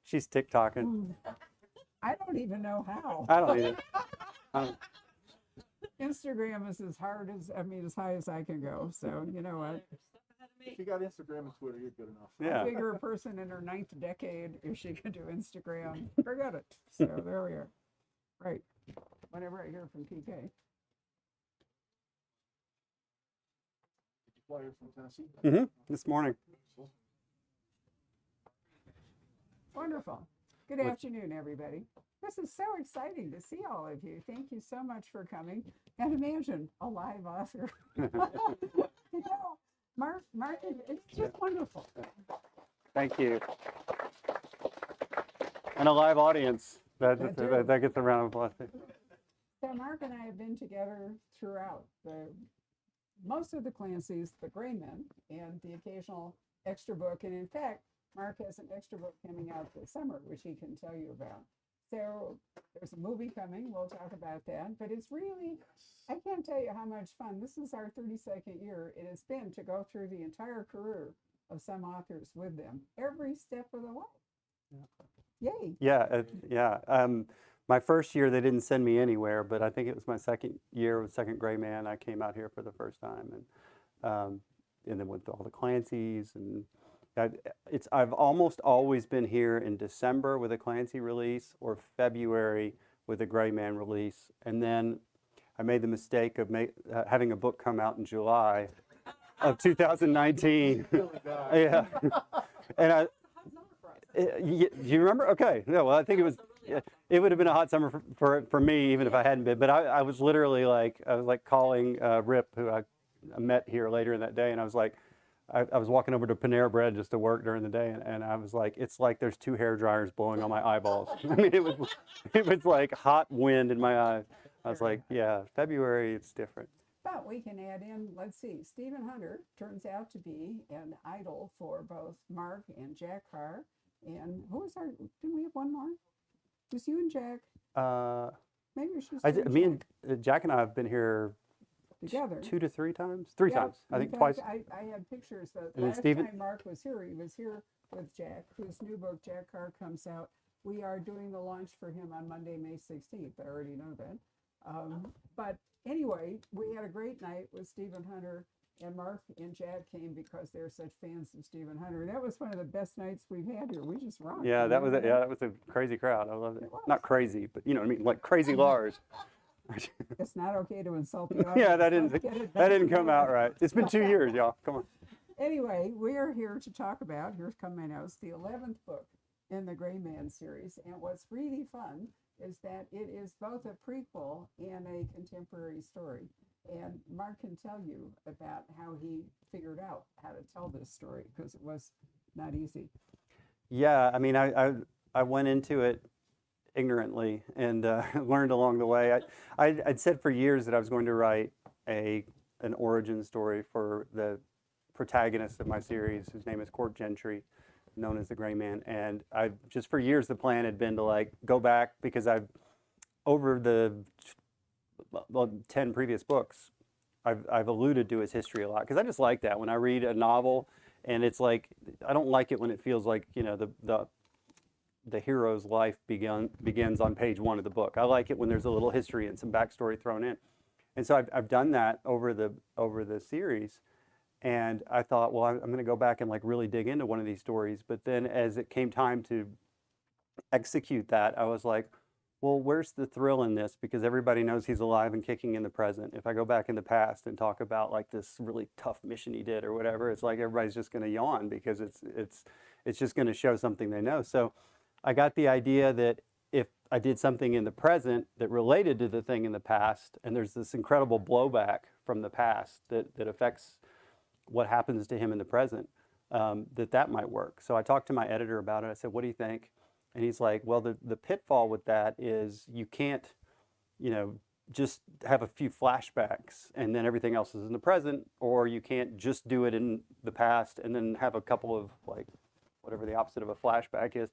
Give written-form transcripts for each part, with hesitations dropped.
She's TikToking. I don't even know how. I don't either. Instagram is as high as I can go. So you know what? If you got Instagram and Twitter, you're good enough. Yeah. I figure a person in her 9th decade, if she can do Instagram, forget it. So there we are. Right. Whenever I hear from PK. Did you fly here from Tennessee? This morning. Wonderful. Good afternoon, everybody. This is so exciting to see all of you. Thank you so much for coming. And imagine a live author. You know, Mark, it's just wonderful. Thank you. And a live audience. That gets a round of applause. So Mark and I have been together throughout most of the Clancy's, the Gray Men, and the occasional extra book. And in fact, Mark has an extra book coming out this summer, which he can tell you about. So there's a movie coming. We'll talk about that. But it's really, I can't tell you how much fun. This is our 32nd year. It has been to go through the entire career of some authors with them every step of the way. Yay. Yeah. My first year, they didn't send me anywhere, but I think it was my second year with Second Gray Man. I came out here for the first time, and then with all the Clancy's, and I've almost always been here in December with a Clancy release or February with a Gray Man release, and then I made the mistake of having a book come out in July of 2019. Yeah, and you remember? Okay, no, well, I think it was. It would have been a hot summer for me, even if I hadn't been. But I was literally like, calling Rip, who I met here later in that day, and I was like, I was walking over to Panera Bread just to work during the day, and I was like, it's like there's 2 hair dryers blowing on my eyeballs. I mean, it was like hot wind in my eyes. I was like, yeah, February, it's different. But we can add in, let's see, Stephen Hunter turns out to be an idol for both Mark and Jack Carr. And who was didn't we have one more? Just you and Jack? Maybe it's just me and Jack and I have been here together 2 to 3 times, 3 times. I think fact, twice. I had pictures. The And last Stephen? time Mark was here, he was here with Jack, whose new book, Jack Carr, comes out. We are doing the launch for him on Monday, May 16th. I already know that. But anyway, we had a great night with Stephen Hunter, and Mark and Jack came because they're such fans of Stephen Hunter. That was one of the best nights we've had here. We just rocked. Yeah, that was a crazy crowd. I loved it. Not crazy, but you know what I mean, like crazy Lars. It's not okay to insult the audience. Yeah, that didn't come out right. It's been 2 years, y'all. Come on. Anyway, we are here to talk about, here's come my notes, the 11th book in the Gray Man series. And what's really fun is that it is both a prequel and a contemporary story. And Mark can tell you about how he figured out how to tell this story, because it was not easy. Yeah, I mean, I went into it ignorantly and learned along the way. I'd said for years that I was going to write an origin story for the protagonist of my series, whose name is Gentry, known as the Gray Man. And I just for years the plan had been to like go back, because over the 10 previous books, I've alluded to his history a lot, because I just like that when I read a novel, and it's like, I don't like it when it feels like, you know, the hero's life begins on page 1 of the book. I like it when there's a little history and some backstory thrown in. And so I've done that over the series, and I thought, well, I'm going to go back and like really dig into one of these stories. But then as it came time to execute that, I was like, well, where's the thrill in this? Because everybody knows he's alive and kicking in the present. If I go back in the past and talk about like this really tough mission he did or whatever, it's like everybody's just going to yawn, because it's just going to show something they know. So I got the idea that if I did something in the present that related to the thing in the past, and there's this incredible blowback from the past that affects what happens to him in the present, that might work. So I talked to my editor about it. I said, what do you think? And he's like, well, the pitfall with that is you can't, you know, just have a few flashbacks and then everything else is in the present, or you can't just do it in the past and then have a couple of like, whatever the opposite of a flashback is.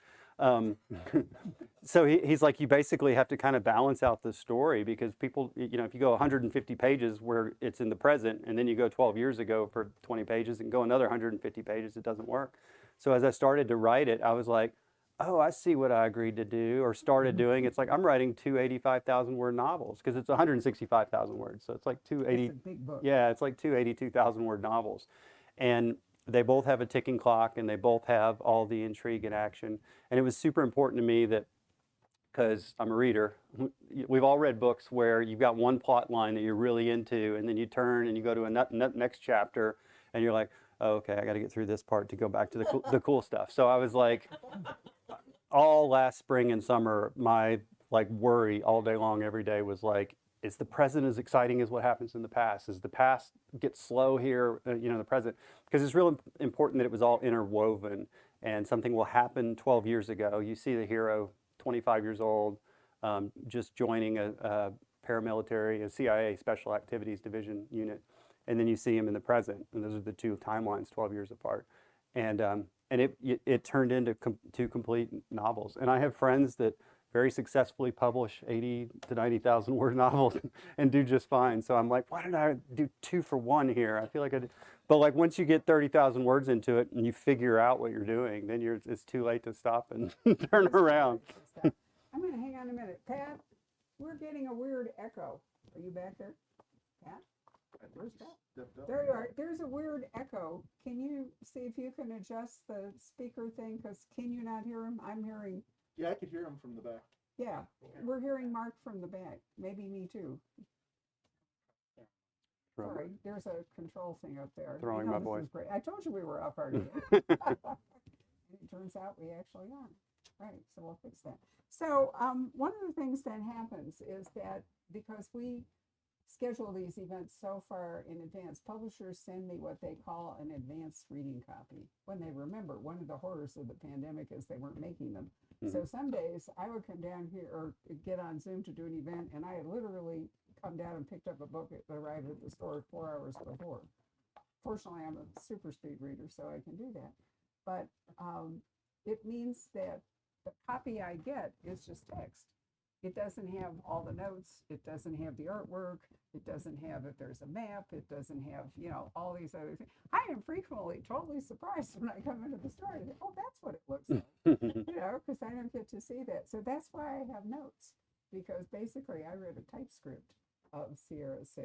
So he's like, you basically have to kind of balance out the story, because people, you know, if you go 150 pages where it's in the present, and then you go 12 years ago for 20 pages and go another 150 pages, it doesn't work. So as I started to write it, I was like, oh, I see what I agreed to do or started doing. It's like I'm writing two 85,000 word novels because it's 165,000 words. So it's like two It's 80, a big book. yeah, it's like two 82,000 word novels. And they both have a ticking clock and they both have all the intrigue and action. And it was super important to me that because I'm a reader, we've all read books where you've got one plot line that you're really into, and then you turn and you go to a next chapter, and you're like, oh, okay, I got to get through this part to go back to the cool stuff. So I was like, all last spring and summer, my like worry all day long, every day was like, is the present as exciting as what happens in the past? Is the past get slow here, the present? Because it's real important that it was all interwoven, and something will happen 12 years ago. You see the hero 25 years old, just joining a paramilitary, a CIA Special Activities Division unit, and then you see him in the present, and those are the two timelines, 12 years apart, and it turned into two complete novels. And I have friends that very successfully publish 80 to 90,000 word novels and do just fine. So I'm like, why did I do 2 for 1 here? I feel like I did. But like once you get 30,000 words into it and you figure out what you're doing, then it's too late to stop and turn around. I'm going to hang on a minute. Pat, we're getting a weird echo. Are you back there? Pat? Where's Pat? There you are. There's a weird echo. Can you see if you can adjust the speaker thing? Because can you not hear him? I'm hearing. Yeah, I could hear him from the back. Yeah, we're hearing Mark from the back. Maybe me too. Sorry, there's a control thing up there. Throwing my voice. Great. I told you we were off our game. It turns out we actually are. Right, so we'll fix that. So one of the things that happens is that because we schedule these events so far in advance, publishers send me what they call an advanced reading copy when they remember. One of the horrors of the pandemic is they weren't making them. So some days I would come down here or get on Zoom to do an event, and I had literally come down and picked up a book that arrived at the store 4 hours before. Fortunately, I'm a super speed reader, so I can do that. But it means that the copy I get is just text. It doesn't have all the notes. It doesn't have the artwork. It doesn't have if there's a map. It doesn't have, all these other things. I am frequently totally surprised when I come into the store and think, oh, that's what it looks like, because I don't get to see that. So that's why I have notes, because basically I read a typescript of Sierra 6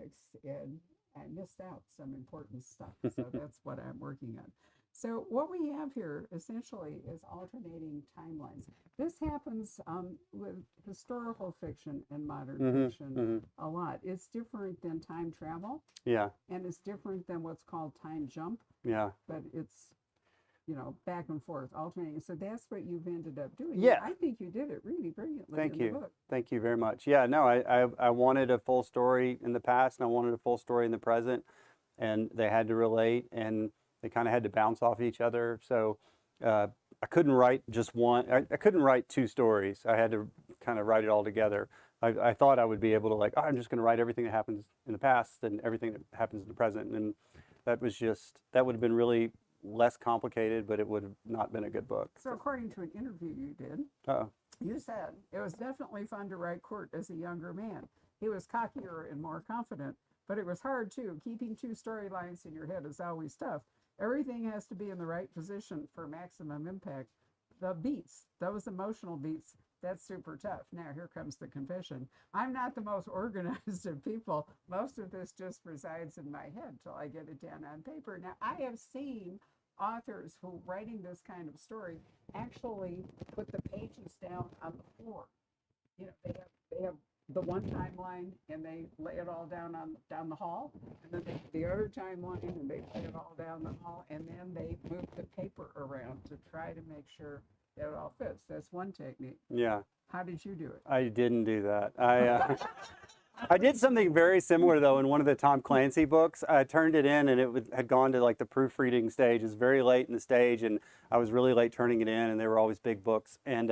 and I missed out some important stuff. So that's what I'm working on. So what we have here essentially is alternating timelines. This happens with historical fiction and modern fiction a lot. It's different than time travel. Yeah. And it's different than what's called time jump. Yeah. But it's, back and forth, alternating. So that's what you've ended up doing. Yeah. I think you did it really brilliantly. Thank in you. The book. Thank you very much. Yeah, no, I wanted a full story in the past and I wanted a full story in the present, and they had to relate and they kind of had to bounce off each other. So I couldn't write just one. I couldn't write 2 stories. I had to kind of write it all together. I thought I would be able to I'm just going to write everything that happens in the past and everything that happens in the present. And that would have been really less complicated, but it would have not been a good book. So according to an interview you did, you said it was definitely fun to write Kurt as a younger man. He was cockier and more confident, but it was hard too. Keeping 2 storylines in your head is always tough. Everything has to be in the right position for maximum impact. The beats, those emotional beats, that's super tough. Now, here comes the confession. I'm not the most organized of people. Most of this just resides in my head till I get it down on paper. Now, I have seen authors who, writing this kind of story, actually put the pages down on the floor. They have the one timeline and they lay it all down the hall, and then they have the other timeline and they lay it all down the hall, and then they move the paper around to try to make sure that it all fits. That's one technique. Yeah. How did you do it? I didn't do that. I did something very similar though in one of the Tom Clancy books. I turned it in and it had gone to like the proofreading stage. It was very late in the stage and I was really late turning it in, and they were always big books. And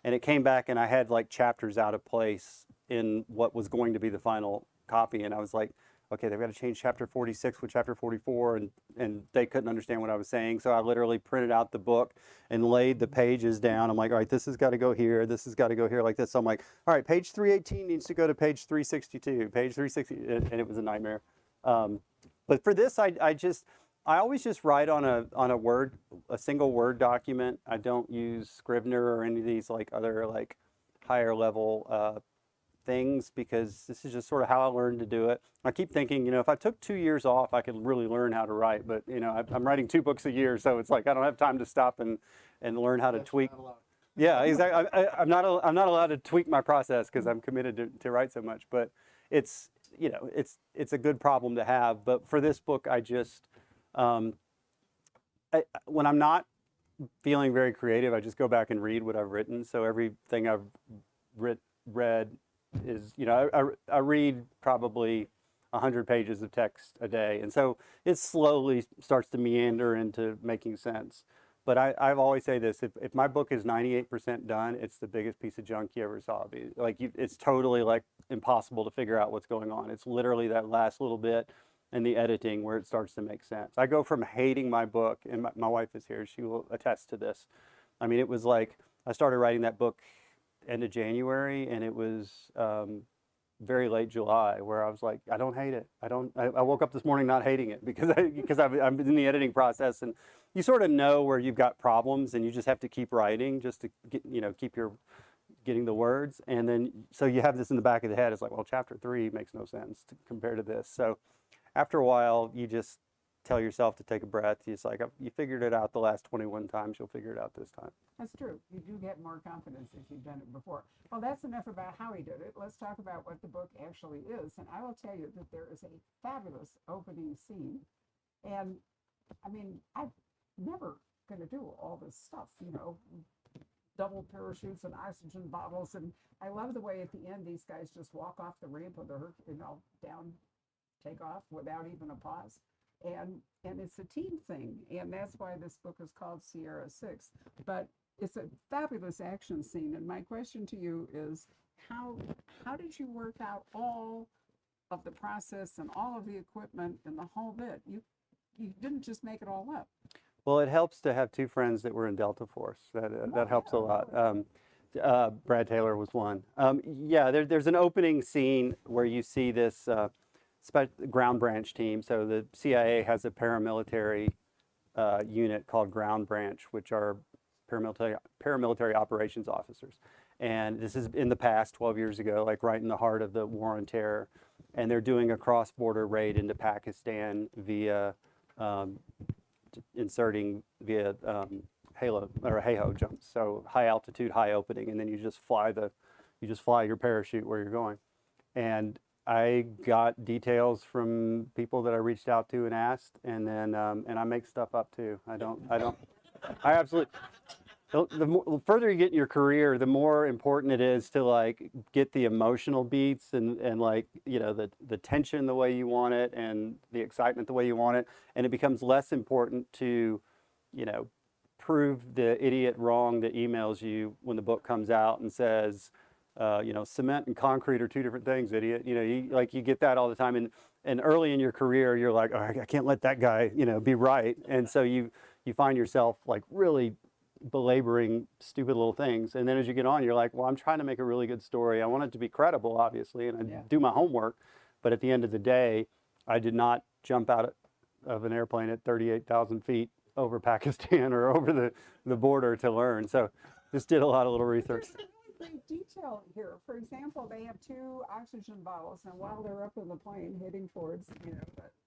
it came back and I had like chapters out of place in what was going to be the final copy. And I was like, okay, they've got to change chapter 46 with chapter 44, and they couldn't understand what I was saying. So I literally printed out the book and laid the pages down. I'm like, all right, this has got to go here. This has got to go here like this. So I'm like, all right, page 318 needs to go to page 362, page 360, and it was a nightmare. But for this, I just, I always just write on a single Word document. I don't use Scrivener or any of these like other like higher level things because this is just sort of how I learned to do it. I keep thinking, if I took 2 years off, I could really learn how to write. But I'm writing 2 books a year, so it's like I don't have time to stop and learn how to That's tweak. not allowed. Yeah, exactly. I'm not allowed to tweak my process because I'm committed to write so much. But it's it's a good problem to have. But for this book, I just um, when I'm not feeling very creative, I just go back and read what I've written. So everything I've read is, I read probably 100 pages of text a day. And so it slowly starts to meander into making sense. But I've always say this, if my book is 98% done, it's the biggest piece of junk you ever saw. It's totally like impossible to figure out what's going on. It's literally that last little bit and the editing where it starts to make sense. I go from hating my book, and my wife is here, she will attest to this. I mean, it was like, I started writing that book end of January, and it was very late July where I was like, I don't hate it. I woke up this morning not hating it because I'm in the editing process, and you sort of know where you've got problems and you just have to keep writing just to get, keep getting the words. And then, so you have this in the back of the head. It's like, well, chapter 3 makes no sense compared to this. So after a while, you just tell yourself to take a breath. It's like, you figured it out the last 21 times, you'll figure it out this time. That's true. You do get more confidence if you've done it before. Well, that's enough about how he did it. Let's talk about what the book actually is. And I will tell you that there is a fabulous opening scene. And I mean, I'm never going to do all this stuff, double parachutes and oxygen bottles. And I love the way at the end, these guys just walk off the ramp with their, down, take off without even a pause. And it's a team thing, and that's why this book is called Sierra 6. But it's a fabulous action scene, and my question to you is, how did you work out all of the process and all of the equipment and the whole bit? You didn't just make it all up. Well, it helps to have 2 friends that were in Delta Force. That helps a lot. Brad Taylor was one. Yeah, there's an opening scene where you see this ground branch team. So the CIA has a paramilitary unit called Ground Branch, which are paramilitary operations officers. And this is in the past, 12 years ago, like right in the heart of the War on Terror. And they're doing a cross-border raid into Pakistan via inserting via halo or HAHO jumps. So high altitude, high opening, and then you just fly your parachute where you're going. And I got details from people that I reached out to and asked, and then and I make stuff up too. I absolutely. The further you get in your career, the more important it is to like get the emotional beats and like the tension the way you want it and the excitement the way you want it, and it becomes less important to prove the idiot wrong that emails you when the book comes out and says cement and concrete are 2 different things, idiot. You get that all the time, and early in your career you're like, oh, I can't let that guy be right, and so you find yourself like really belaboring stupid little things. And then as you get on, you're like, well, I'm trying to make a really good story. I want it to be credible, obviously, and I do my homework. But at the end of the day, I did not jump out of an airplane at 38,000 feet over Pakistan or over the border to learn. So just did a lot of little research. Great detail here. For example, they have 2 oxygen bottles, and while they're up in the plane heading towards the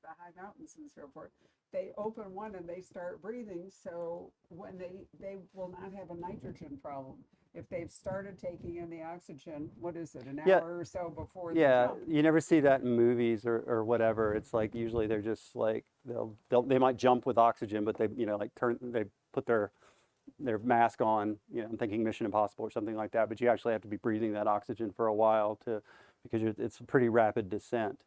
high mountains and so forth, they open one and they start breathing. So when they will not have a nitrogen problem if they've started taking in the oxygen. What is it, an hour or so before? Yeah, the jump? you never see that in movies or whatever. It's like usually they're just like they might jump with oxygen, but they they put their mask on, I'm thinking Mission Impossible or something like that, but you actually have to be breathing that oxygen for a while because it's a pretty rapid descent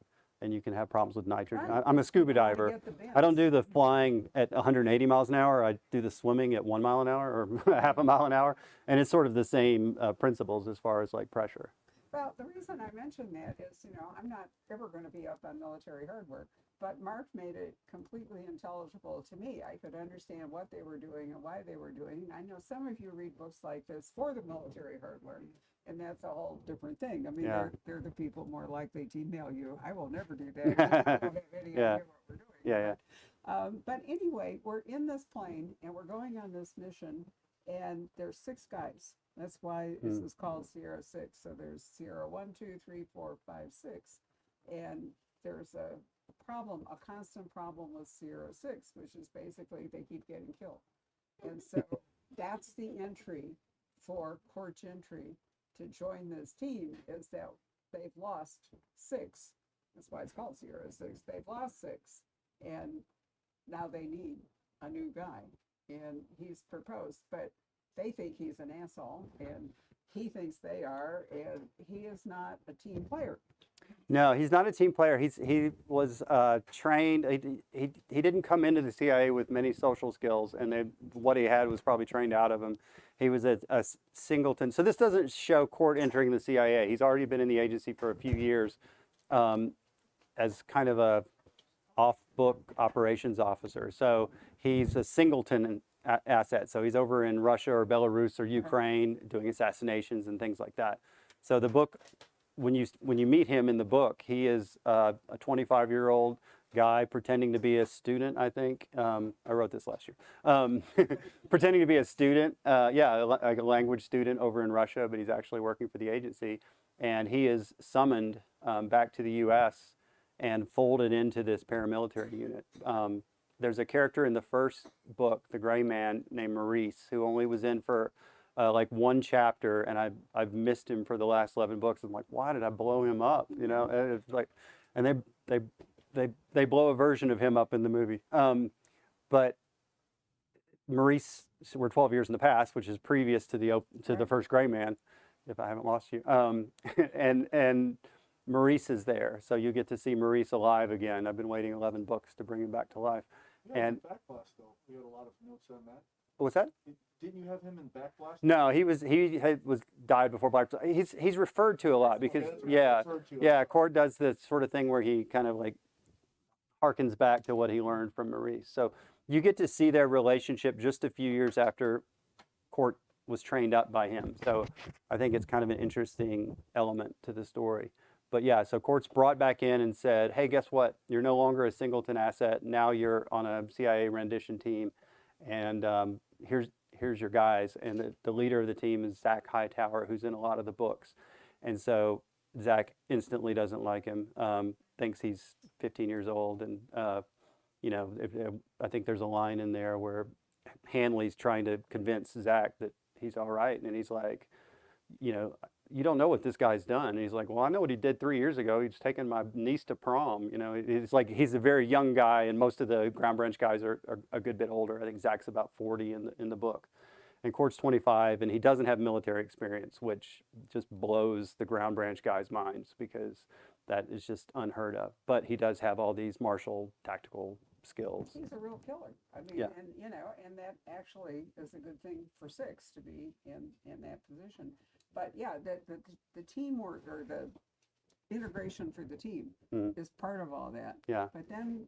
and you can have problems with nitrogen. Right. I'm a scuba diver. I don't do the flying at 180 miles an hour. I do the swimming at 1 mile an hour or half a mile an hour. And it's sort of the same principles as far as like pressure. Well, the reason I mention that is, I'm not ever going to be up on military hardware, but Mark made it completely intelligible to me. I could understand what they were doing and why they were doing. And I know some of you read books like this for the military hardware, and that's a whole different thing. I mean, they're the people more likely to email you. I will never do that. I don't have any idea what we're doing. Yeah. But anyway, we're in this plane and we're going on this mission, and there's 6 guys. That's why this is called Sierra 6. So there's Sierra 1, 2, 3, 4, 5, 6. And there's a problem, a constant problem with Sierra 6, which is basically they keep getting killed. And so that's the entry for Court Gentry to join this team, is that they've lost 6. That's why it's called Sierra 6. They've lost 6. And now they need a new guy. And he's proposed, but they think he's an asshole, and he thinks they are, and he is not a team player. No, he's not a team player. He was trained. He didn't come into the CIA with many social skills, and what he had was probably trained out of him. He was a singleton. So this doesn't show Court entering the CIA. He's already been in the agency for a few years as kind of a off-book operations officer. So he's a singleton asset. So he's over in Russia or Belarus or Ukraine doing assassinations and things like that. So the book, when you meet him in the book, he is a 25-year-old guy pretending to be a student, I think. I wrote this last year. Pretending to be a student, like a language student over in Russia, but he's actually working for the agency. And he is summoned back to the U.S. and folded into this paramilitary unit. There's a character in the first book, The Gray Man, named Maurice, who only was in for like 1 chapter, and I've missed him for the last 11 books. I'm like, why did I blow him up? You know, and it's like, and they blow a version of him up in the movie. But Maurice, we're 12 years in the past, which is previous to the first Gray Man, if I haven't lost you. And Maurice is there, so you get to see Maurice alive again. I've been waiting 11 books to bring him back to life. Yeah, And Backblast though. We had a lot of notes on that. what's that? Didn't you have him in Backblast? No, he was died before Black. He's referred to a lot because Okay, that's what it's referred to. Court does this sort of thing where he kind of like harkens back to what he learned from Maurice. So you get to see their relationship just a few years after Court was trained up by him. So I think it's kind of an interesting element to the story. But yeah, so Court's brought back in and said, hey, guess what? You're no longer a singleton asset. Now you're on a CIA rendition team. And here's your guys. And the leader of the team is Zach Hightower, who's in a lot of the books. And so Zach instantly doesn't like him, thinks he's 15 years old. And, I think there's a line in there where Hanley's trying to convince Zach that he's all right. And he's like, you don't know what this guy's done. And he's like, well, I know what he did 3 years ago. He's taken my niece to prom. It's like he's a very young guy, and most of the Ground Branch guys are a good bit older. I think Zach's about 40 in the book. And Court's 25, and he doesn't have military experience, which just blows the Ground Branch guys' minds because that is just unheard of. But he does have all these martial tactical skills. He's a real killer. I mean, Yeah. and that actually is a good thing for 6 to be in that position. But yeah, the teamwork or the integration for the team is part of all that. Yeah. But then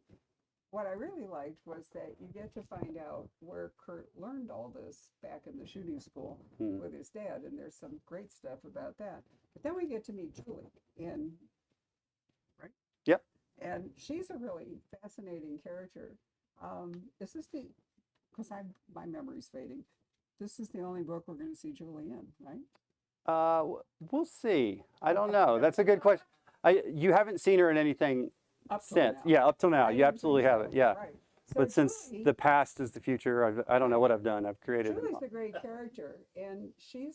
what I really liked was that you get to find out where Kurt learned all this back in the shooting school with his dad, and there's some great stuff about that. But then we get to meet Julie right? Yep. And she's a really fascinating character. Is this because my memory's fading. This is the only book we're going to see Julie in, right? We'll see. I don't know. That's a good question. You haven't seen her in anything Up till since. now. Yeah, up till now. I You didn't absolutely think have so. it. Yeah. Right. So But since Julie- the past is the future, I don't know what I've done. I've created it. Julie's a great character, and she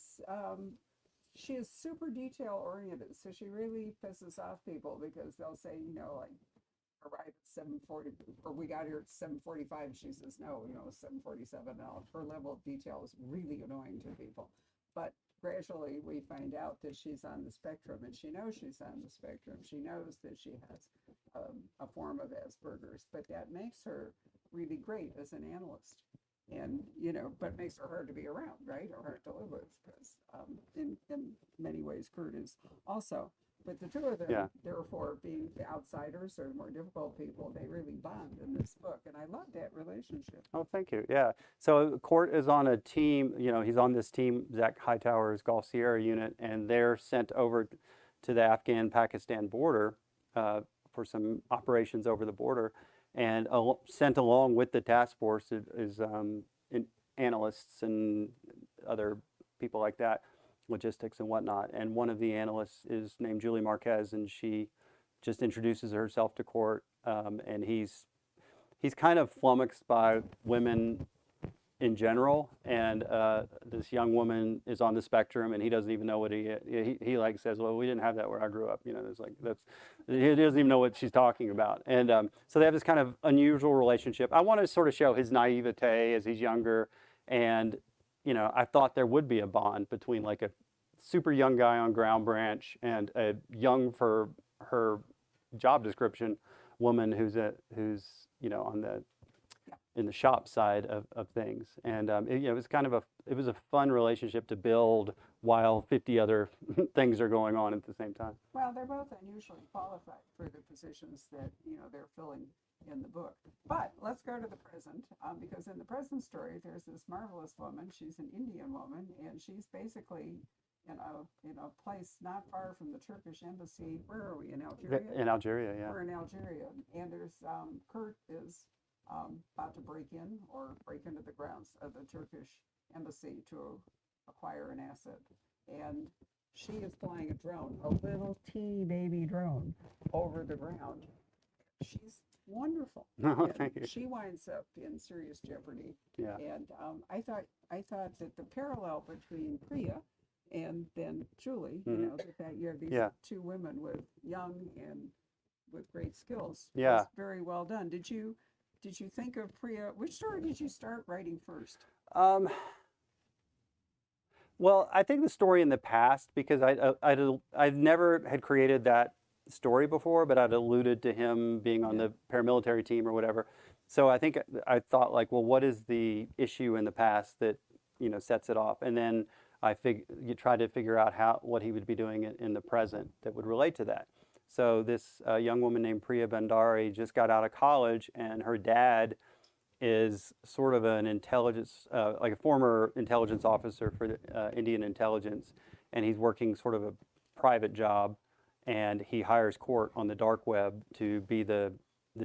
is super detail oriented. So she really pisses off people because they'll say, like, arrived at 7:40, or we got here at 7:45. And she says, no, 7:47. Now her level of detail is really annoying to people. But gradually we find out that she's on the spectrum, and she knows she's on the spectrum. She knows that she has a form of Asperger's, but that makes her really great as an analyst. And, but makes her hard to be around, right? Or hard to live with, because in many ways Kurt is also. But the two of them, therefore, being the outsiders or more difficult people, they really bond in this book. And I love that relationship. Oh, thank you. Yeah. So Court is on a team, he's on this team, Zach Hightower's Gulf Sierra unit, and they're sent over to the Afghan-Pakistan border for some operations over the border. And sent along with the task force is analysts and other people like that, logistics and whatnot. And one of the analysts is named Julie Marquez, and she just introduces herself to court. And he's kind of flummoxed by women in general, and this young woman is on the spectrum, and he doesn't even know what he like says, well, we didn't have that where I grew up, you know. There's like, he doesn't even know what she's talking about. And so they have this kind of unusual relationship. I want to sort of show his naivete as he's younger, and you know, I thought there would be a bond between like a super young guy on Ground Branch and a young, for her job description, woman who's you know, on the in the shop side of things. And you know, it was a fun relationship to build while 50 other things are going on at the same time. Well, they're both unusually qualified for the positions that, you know, they're filling in the book. But let's go to the present, because in the present story, there's this marvelous woman. She's an Indian woman, and she's basically in a place not far from the Turkish embassy. Where are we, in Algeria? In Algeria, yeah. We're in Algeria, and there's Kurt is about to break into the grounds of the Turkish embassy to acquire an asset. And she is flying a drone, a little teeny baby drone, over the ground. She's wonderful. Oh, And thank you. she winds up in serious jeopardy. Yeah. And I thought that the parallel between Priya and then Julie, you know, that you have these two women with young and with great skills, was very well done. Did you think of Priya? Which story did you start writing first? Well, I think the story in the past, because I never had created that story before, but I'd alluded to him being on the paramilitary team or whatever. So I think I thought like, well, what is the issue in the past that, you know, sets it off? And then you try to figure out what he would be doing in the present that would relate to that. So this young woman named Priya Bandari just got out of college, and her dad is sort of an intelligence, like a former intelligence officer for the, Indian intelligence, and he's working sort of a private job, and he hires Court on the dark web to be the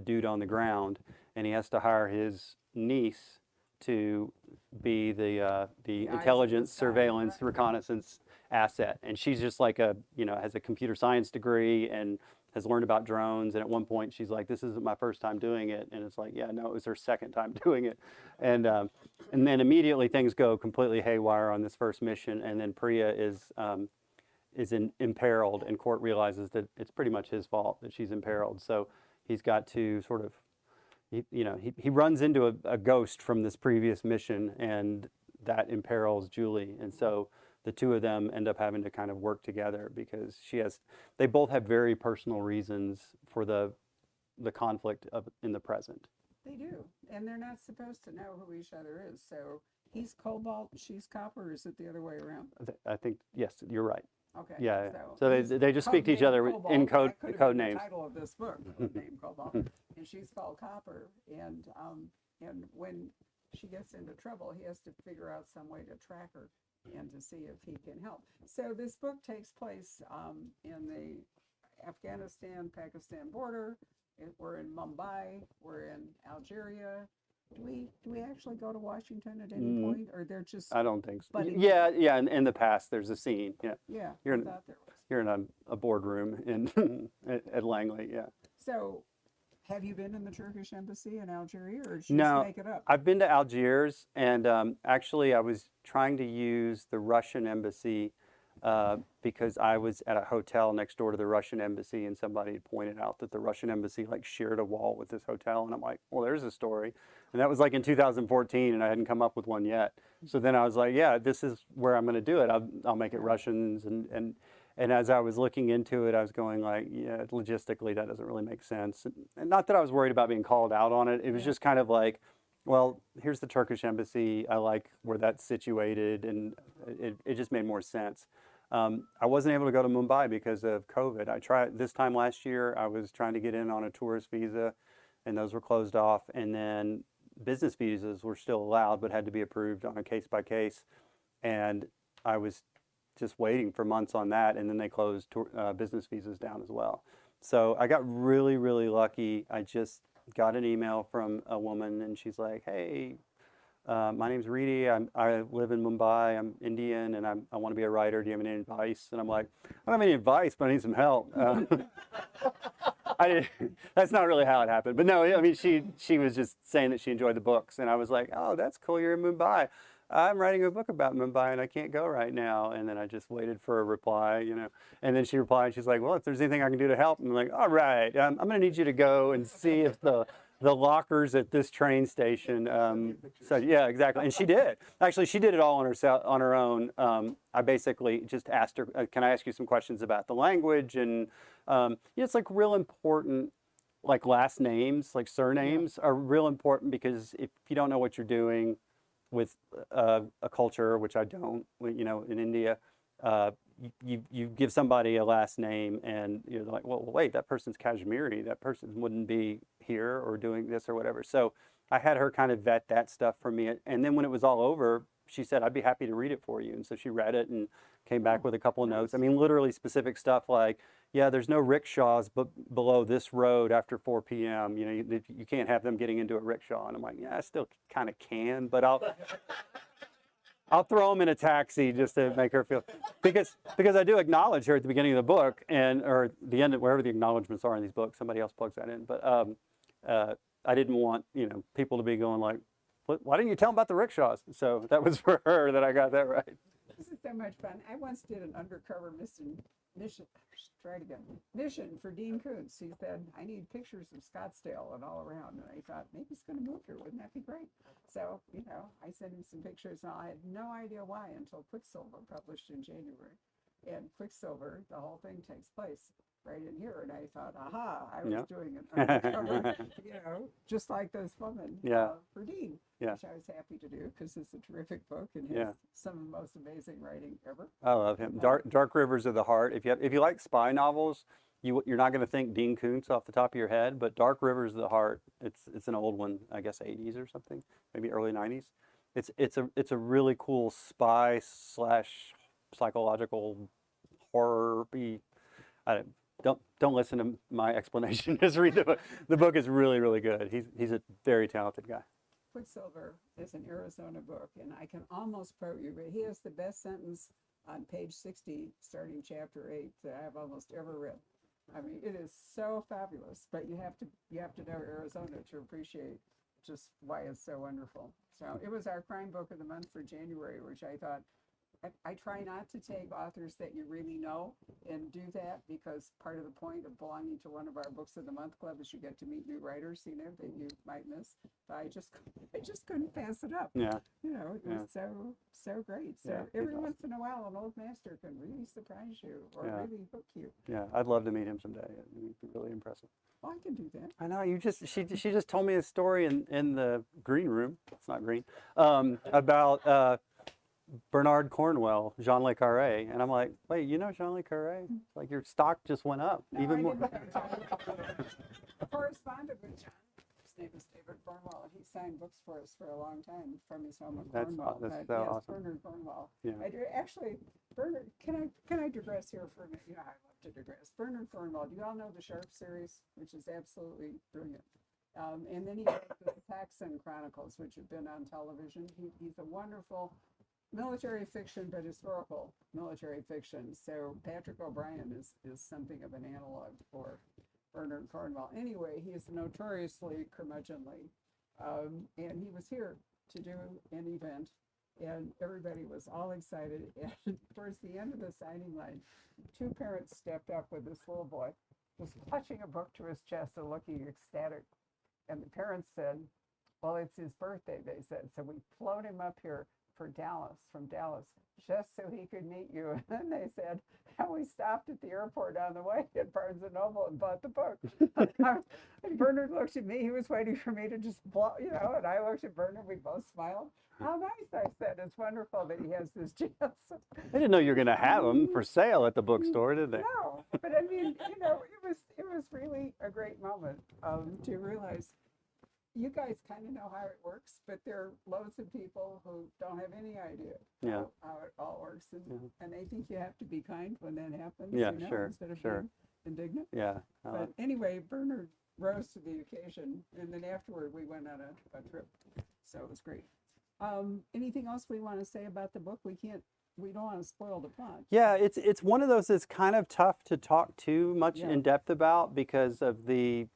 dude on the ground, and he has to hire his niece to be the intelligence, surveillance, reconnaissance asset. And she's just like has a computer science degree and has learned about drones. And at one point she's like, this isn't my first time doing it. And it's like, yeah, no, it was her second time doing it. And then immediately things go completely haywire on this first mission. And then Priya is imperiled, and Court realizes that it's pretty much his fault that she's imperiled. So he's got to sort of, he runs into a ghost from this previous mission, and that imperils Julie. And so the two of them end up having to kind of work together, because they both have very personal reasons for the conflict in the present. They do, and they're not supposed to know who each other is. So he's cobalt, she's copper. Or is it the other way around? I think, yes, you're right. Okay. Yeah. So they just speak to each other in code names. The title of this book, code name Cobalt, and she's called Copper. And when she gets into trouble, he has to figure out some way to track her and to see if he can help. So this book takes place in the Afghanistan-Pakistan border. We're in Mumbai. We're in Algeria. Do we actually go to Washington at any point, or they're just? I don't think so. But yeah. In the past, there's a scene. Yeah. Yeah. You're I thought there was. You're in a boardroom at Langley. Yeah. So, have you been in the Turkish embassy in Algeria, or did you No, just make it up? I've been to Algiers, and actually I was trying to use the Russian embassy because I was at a hotel next door to the Russian embassy, and somebody had pointed out that the Russian embassy like shared a wall with this hotel, and I'm like, well, there's a story. And that was like in 2014, and I hadn't come up with one yet. So then I was like, yeah, this is where I'm going to do it. I'll make it Russians, and as I was looking into it, I was going like, yeah, logistically that doesn't really make sense. And not that I was worried about being called out on it. It was just kind of like, well, here's the Turkish embassy. I like where that's situated, and it just made more sense. I wasn't able to go to Mumbai because of COVID. I tried this time last year. I was trying to get in on a tourist visa, and those were closed off. And then business visas were still allowed, but had to be approved on a case by case. And I was just waiting for months on that, and then they closed business visas down as well. So I got really, really lucky. I just got an email from a woman, and she's like, "Hey, my name's Reedy. I live in Mumbai. I'm Indian, and I want to be a writer. Do you have any advice?" And I'm like, "I don't have any advice, but I need some help." That's not really how it happened, but no, I mean, she was just saying that she enjoyed the books, and I was like, "Oh, that's cool. You're in Mumbai. I'm writing a book about Mumbai, and I can't go right now." And then I just waited for a reply, and then she replied. She's like, "Well, if there's anything I can do to help," I'm like, "All right, I'm going to need you to go and see if the lockers at this train station." So yeah, exactly. And she did. Actually, she did it all on her own. I basically just asked her, "Can I ask you some questions about the language?" And it's like real important, like last names, like surnames are real important, because if you don't know what you're doing with a culture, which I don't, in India, you give somebody a last name and you're like, well, wait, that person's Kashmiri. That person wouldn't be here or doing this or whatever. So I had her kind of vet that stuff for me. And then when it was all over, she said, "I'd be happy to read it for you." And so she read it and came back with a couple of notes. I mean, literally specific stuff like, "Yeah, there's no rickshaws below this road after 4 p.m. You can't have them getting into a rickshaw." And I'm like, "Yeah, I still kind of can, but I'll throw them in a taxi just to make her feel," because I do acknowledge her at the beginning of the book or the end, wherever the acknowledgments are in these books. Somebody else plugs that in, but I didn't want people to be going like, "Why didn't you tell them about the rickshaws?" So that was for her that I got that right. This is so much fun. I once did an undercover mission for Dean Koontz. He said, "I need pictures of Scottsdale and all around." And I thought, maybe he's going to move here. Wouldn't that be great? So, I sent him some pictures, and I had no idea why until Quicksilver published in January. And Quicksilver, the whole thing takes place right in here. And I thought, aha, I was doing an undercover, just like those women for Dean, which I was happy to do because it's a terrific book and has some of the most amazing writing ever. I love him. Dark Rivers of the Heart. If you like spy novels, you're not going to think Dean Koontz off the top of your head, but Dark Rivers of the Heart, it's an old one, I guess 80s or something, maybe early 90s. It's a really cool spy / psychological horror. Don't listen to my explanation. Just read the book. The book is really, really good. He's a very talented guy. Quicksilver is an Arizona book, and I can almost quote you, but he has the best sentence on page 60, starting chapter 8, that I've almost ever read. I mean, it is so fabulous, but you have to know Arizona to appreciate just why it's so wonderful. So it was our crime book of the month for January, which I thought, I try not to take authors that you really know and do that, because part of the point of belonging to one of our Books of the Month club is you get to meet new writers, that you might miss. But I just couldn't pass it up. Yeah. It was so great. So every once in a while, an old master can really surprise you or really hook you. Yeah, I'd love to meet him someday. It'd be really impressive. Well, I can do that. I know she just told me a story in the green room. It's not green, about Bernard Cornwell, Jean Le Carré, and I'm like, wait, Jean Le Carré? Like your stock just went up even more. I corresponded with John. His name is David Cornwell, and he signed books for us for a long time from his home in Cornwell. That's so awesome. Bernard Cornwell. Yeah. I do actually. Bernard, can I digress here for a minute? I love to digress. Bernard Cornwell. Do you all know the Sharp series, which is absolutely brilliant? And then he wrote the Saxon Chronicles, which have been on television. He's a wonderful military fiction, but historical military fiction. So Patrick O'Brien is something of an analog for Bernard Cornwell. Anyway, he is notoriously curmudgeonly, and he was here to do an event, and everybody was all excited. And towards the end of the signing line, 2 parents stepped up with this little boy, was clutching a book to his chest and looking ecstatic. And the parents said, "Well, it's his birthday," they said. "So we flown him up here from Dallas, just so he could meet you." And then they said, and we stopped at the airport on the way at Barnes & Noble and bought the book. And Bernard looked at me. He was waiting for me to just blow, and I looked at Bernard. We both smiled. How nice, I said. It's wonderful that he has this chance. They didn't know you were going to have them for sale at the bookstore, did they? No, but I mean, it was really a great moment to realize you guys kind of know how it works, but there are loads of people who don't have any idea how it all works. And I think you have to be kind when that happens, Yeah, sure, instead of sure. being indignant. Yeah. But anyway, Bernard rose to the occasion. And then afterward, we went on a trip. So it was great. Anything else we want to say about the book? We don't want to spoil the plot. Yeah, it's one of those that's kind of tough to talk too much Yeah. in depth about because of the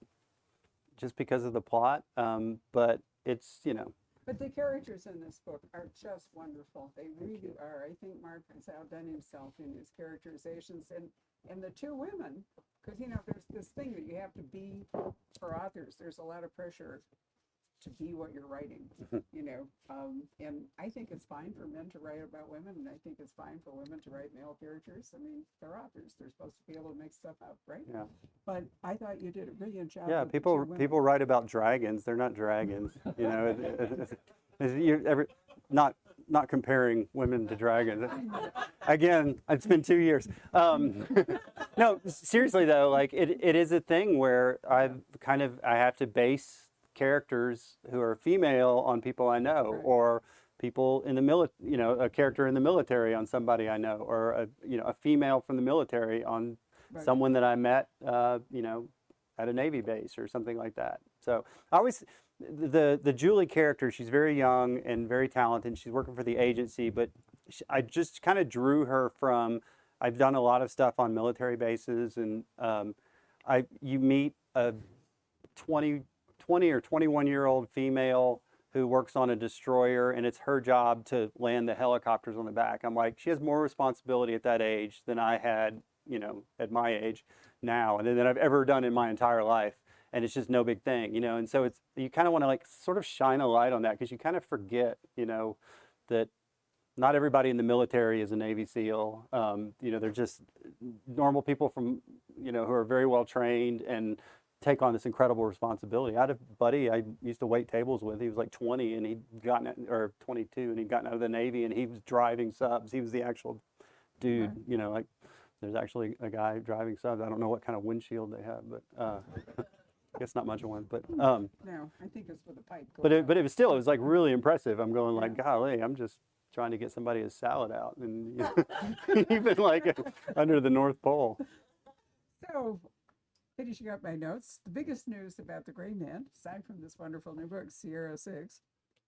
plot. But it's, you know, But the characters in this book are just wonderful. They really are. I think Mark has outdone himself in his characterizations and the two women, because there's this thing that you have to be for authors. There's a lot of pressure to be what you're writing, and I think it's fine for men to write about women, and I think it's fine for women to write male characters. I mean, they're authors; they're supposed to be able to make stuff up, right? yeah. But I thought you did a brilliant job. Yeah, with the two people women. people write about dragons. They're not dragons. You know, not comparing women to dragons. Again, it's been 2 years. No, seriously though, like it is a thing where I have to base characters who are female on people I know, Right. or people in the a character in the military on somebody I know, or a female from the military on Right. someone that I met, at a Navy base or something like that. So I always, the Julie character, she's very young and very talented. She's working for the agency, but I just kind of drew her from, I've done a lot of stuff on military bases, and you meet a 20 or 21-year-old female who works on a destroyer, and it's her job to land the helicopters on the back. I'm like, she has more responsibility at that age than I had, at my age now, and that I've ever done in my entire life. And it's just no big thing, and so you kind of want to like sort of shine a light on that, because you kind of forget, that not everybody in the military is a Navy SEAL. They're just normal people from, who are very well trained and take on this incredible responsibility. I had a buddy I used to wait tables with. He was like 20 and or 22, and he'd gotten out of the Navy, and he was driving subs. He was the actual dude, like there's actually a guy driving subs. I don't know what kind of windshield they have, but I guess not much of one. But No, I think it's with a pipe. but going it up. was still, it was like really impressive. I'm going like, Yeah. golly, I'm just trying to get somebody his salad out, and even like under the North Pole. So, finishing up my notes, the biggest news about the Gray Man, aside from this wonderful new book, Sierra 6,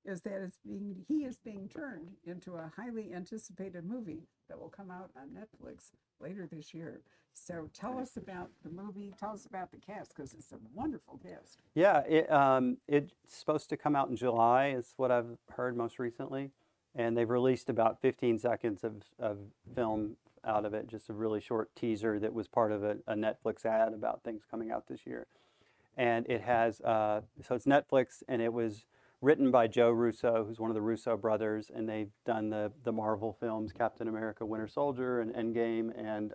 is that he is being turned into a highly anticipated movie that will come out on Netflix later this year. So tell us about the movie, tell us about the cast, because it's a wonderful cast. Yeah, it's supposed to come out in July, is what I've heard most recently, and they've released about 15 seconds of film out of it, just a really short teaser that was part of a Netflix ad about things coming out this year. And it has, so it's Netflix, and it was written by Joe Russo, who's one of the Russo brothers, and they've done the Marvel films, Captain America, Winter Soldier, and Endgame, and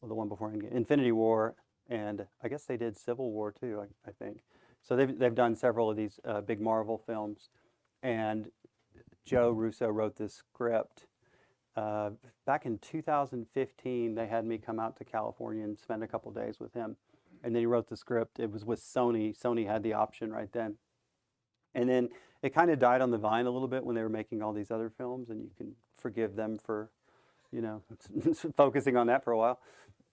the one before Endgame, Infinity War, and I guess they did Civil War too, I think. So they've done several of these big Marvel films, and Joe Russo wrote this script. Back in 2015, they had me come out to California and spend a couple days with him. And then he wrote the script. It was with Sony. Sony had the option right then. And then it kind of died on the vine a little bit when they were making all these other films, and you can forgive them for, focusing on that for a while.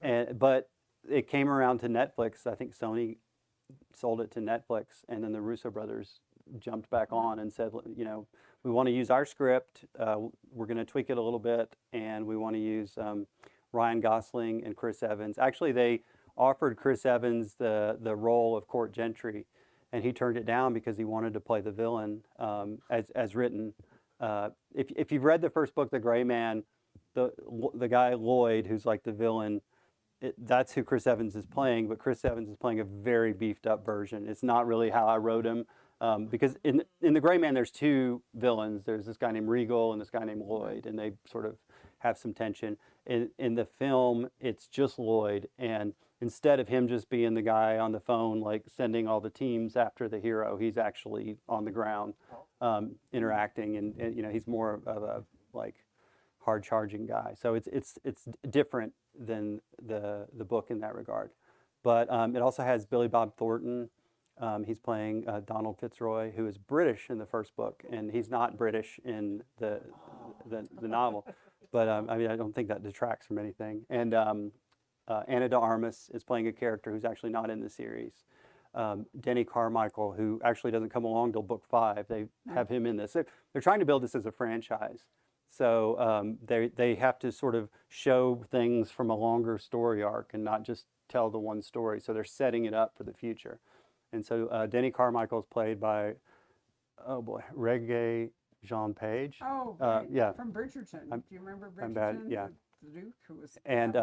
But it came around to Netflix. I think Sony sold it to Netflix, and then the Russo brothers jumped back on and said, we want to use our script. We're going to tweak it a little bit, and we want to use Ryan Gosling and Chris Evans. Actually, they offered Chris Evans the role of Court Gentry, and he turned it down because he wanted to play the villain as written. If you've read the first book, The Gray Man, the guy Lloyd, who's like the villain, that's who Chris Evans is playing, but Chris Evans is playing a very beefed up version. It's not really how I wrote him. Because in The Gray Man, there's two villains. There's this guy named Regal and this guy named Lloyd, and they sort of have some tension. In the film, it's just Lloyd, and instead of him just being the guy on the phone, like sending all the teams after the hero, he's actually on the ground interacting, and he's more of a like hard-charging guy. So it's different than the book in that regard. But it also has Billy Bob Thornton. He's playing Donald Fitzroy, who is British in the first book, and he's not British in the novel. But I don't think that detracts from anything. And Anna de Armas is playing a character who's actually not in the series. Denny Carmichael, who actually doesn't come along till book 5, they have him in this. They're trying to build this as a franchise. So they have to sort of show things from a longer story arc and not just tell the one story. So they're setting it up for the future. And so Denny Carmichael is played by, oh boy, Reggae Jean Page. Oh, yeah. from Bridgerton. Do you remember Bridgerton? I'm bad, yeah. The Duke, who was And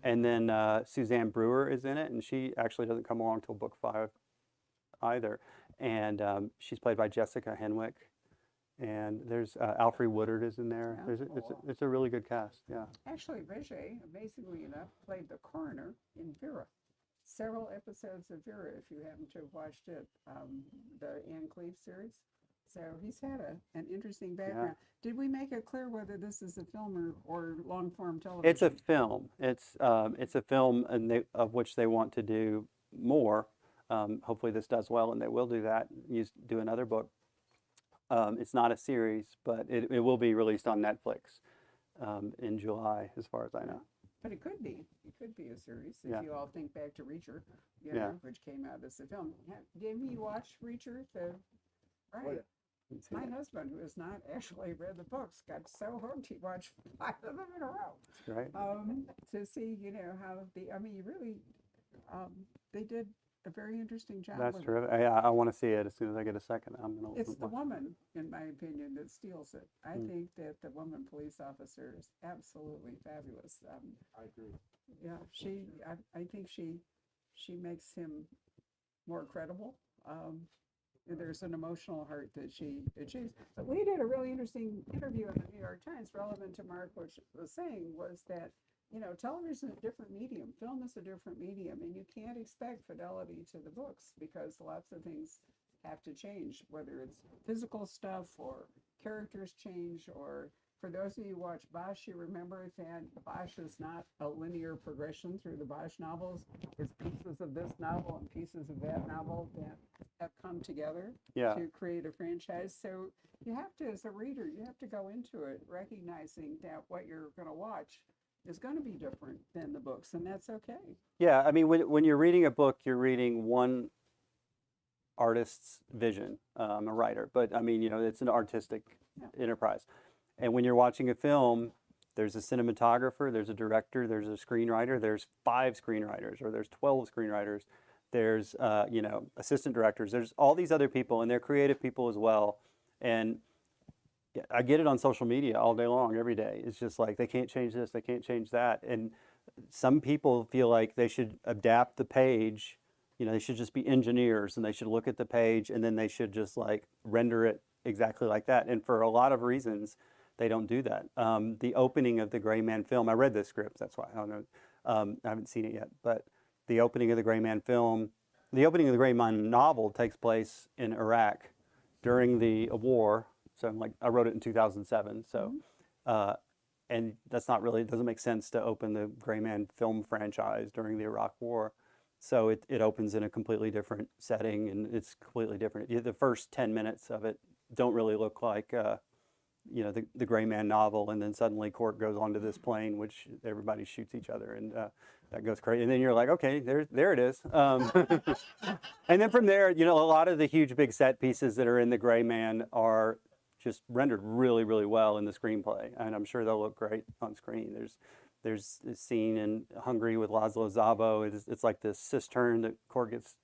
then Suzanne Brewer is in it, and she actually doesn't come along till book 5 either. And she's played by Jessica Henwick. And there's Alfre Woodard is in there. Yeah. It's a really good cast, yeah. Actually, Regé, amazingly enough, played the coroner in Vera. Several episodes of Vera, if you happen to have watched it, the Anne Cleve series. So he's had an interesting background. Did we make it clear whether this is a film or long form television? It's a film. It's a film, and of which they want to do more. Hopefully, this does well, and they will do that. Do another book. It's not a series, but it will be released on Netflix in July, as far as I know. But it could be. It could be a series. If Yeah. you all think back to Reacher, Yeah. which came out as a film. Did you watch Reacher? Right. My husband, who has not actually read the books, got so hooked he watched 5 of them in a row. Right. To see, how you really, they did a very interesting job. That's with terrific. I want to see it as soon as I get a second. It's the woman, in my opinion, that steals it. I think that the woman police officer is absolutely fabulous. I agree. Yeah, I think she makes him more credible. There's an emotional heart that she achieves. But we did a really interesting interview in the New York Times relevant to Mark, which was saying was that, television is a different medium. Film is a different medium, and you can't expect fidelity to the books because lots of things have to change, whether it's physical stuff or characters change, or for those of you who watch Bosch, you remember that Bosch is not a linear progression through the Bosch novels. It's pieces of this novel and pieces of that novel that have come together to create a franchise. So you have to, as a reader, you have to go into it recognizing that what you're going to watch is going to be different than the books, and that's okay. Yeah, I mean, when you're reading a book, you're reading one artist's vision. I'm a writer, but I mean, it's an artistic enterprise. And when you're watching a film, there's a cinematographer, there's a director, there's a screenwriter, there's 5 screenwriters, or there's 12 screenwriters, there's assistant directors, there's all these other people, and they're creative people as well. And I get it on social media all day long, every day. It's just like, they can't change this, they can't change that. And some people feel like they should adapt the page, they should just be engineers, and they should look at the page, and then they should just like render it exactly like that. And for a lot of reasons, they don't do that. The opening of the Gray Man film, I read the script, that's why I don't know. I haven't seen it yet, but the opening of the Gray Man film, the opening of the Gray Man novel takes place in Iraq during the war. So I wrote it in 2007. So, and that's not really, it doesn't make sense to open the Gray Man film franchise during the Iraq War. So it opens in a completely different setting, and it's completely different. The first 10 minutes of it don't really look like, the Gray Man novel, and then suddenly Court goes onto this plane, which everybody shoots each other, and that goes crazy. And then you're like, okay, there it is. And then from there, a lot of the huge big set pieces that are in the Gray Man are just rendered really, really well in the screenplay, and I'm sure they'll look great on screen. There's a scene in Hungary with Laszlo Szabo. It's like this cistern that Court gets